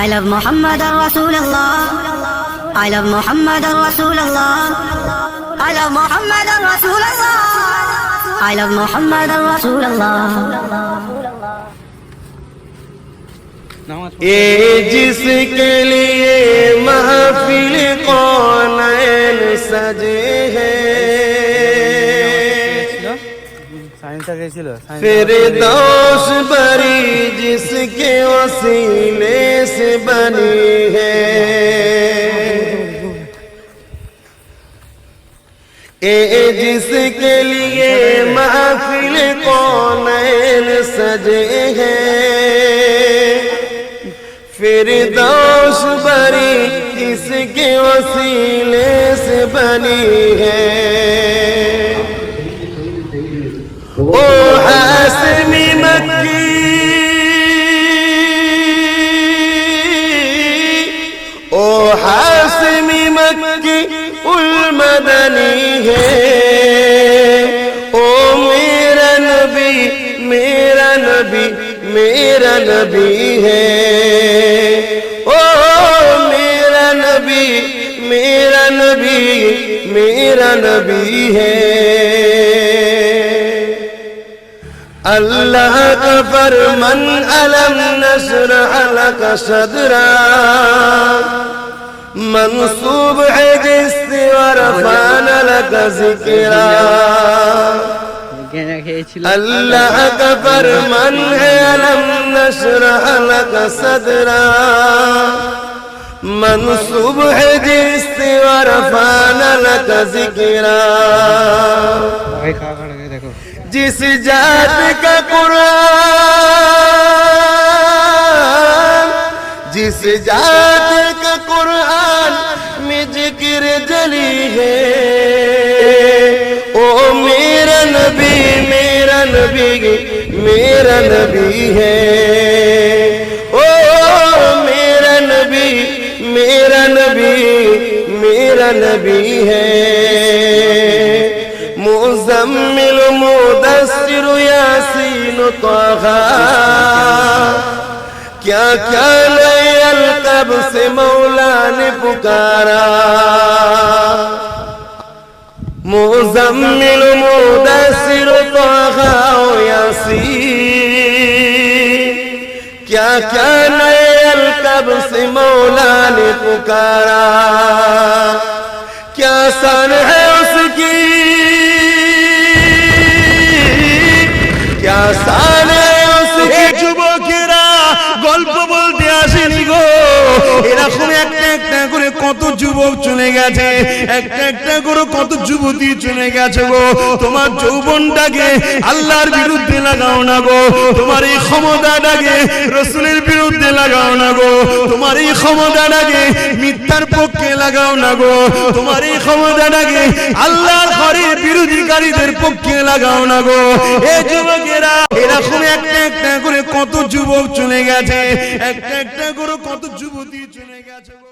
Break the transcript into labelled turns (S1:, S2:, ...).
S1: I love Muhammad Rasulullah. I love Muhammad Rasulullah. I love Muhammad Rasulullah. I love Muhammad Rasulullah.
S2: ये जिसके लिए महफिल कौनैन सजे हैं, फिरदौस बरी जिसके वसीले से बनी है। ये जिसके लिए महफिल कौनैन सजे हैं, फिरदौस बरी इसके वसीले से बनी है। ओ हाशमी मक्की, ओ हाशमी मक्की उल मदनी है। ओ मेरा नबी, मेरा नबी, मेरा नबी है। ओ मेरा नबी, मेरा नबी, मेरा नबी है। अल्लाह का फरमान अलम नशरह लक सदरा, मंसूब है जिससे वरफाना लक ज़िक्रा। अल्लाह का फरमान है अलम नशरह लक सदरा, मंसूब है जिससे वरफाना लक ज़िक्रा। जिस जात का कुरान, जिस जात का कुरान में जिक्र जली है। ओ मेरा नबी, मेरा नबी, मेरा नबी है। ओ मेरा नबी, मेरा नबी, मेरा नबी है। मुज़म्मिल मुदस्सिर यासीन ताहा, क्या क्या नए अलक़ब से मौला ने पुकारा। मुज़म्मिल मुदस्सिर ताहा यासीन, क्या क्या नए अलक़ब से मौला ने पुकारा। क्या शान है उसकी, क्या शान है उसकी। যুবকেরা গল্প বলতে আসেনি গো, এরকম একটা একটা করে কত যুবক চলে গেছে, একটা একটা করে কত যুবতী চলে গেছে গো। তোমার যৌবনটাকে আল্লাহর বিরুদ্ধে লাগাও না গো, তোমার এই ক্ষমতাটাকে রাসূলের বিরুদ্ধে লাগাও না গো, তোমার এই ক্ষমতাটাকে মিথ্যার পক্ষে লাগাও না গো, তোমার এই ক্ষমতাটাকে আল্লাহর ঘরের বিরোধীকারীদের পক্ষে লাগাও না গো। এই যুবকেরা এরকম একটা একটা করে কত যুবক চলে গেছে, একটা একটা করে কত যুবতী চলে গেছে গো।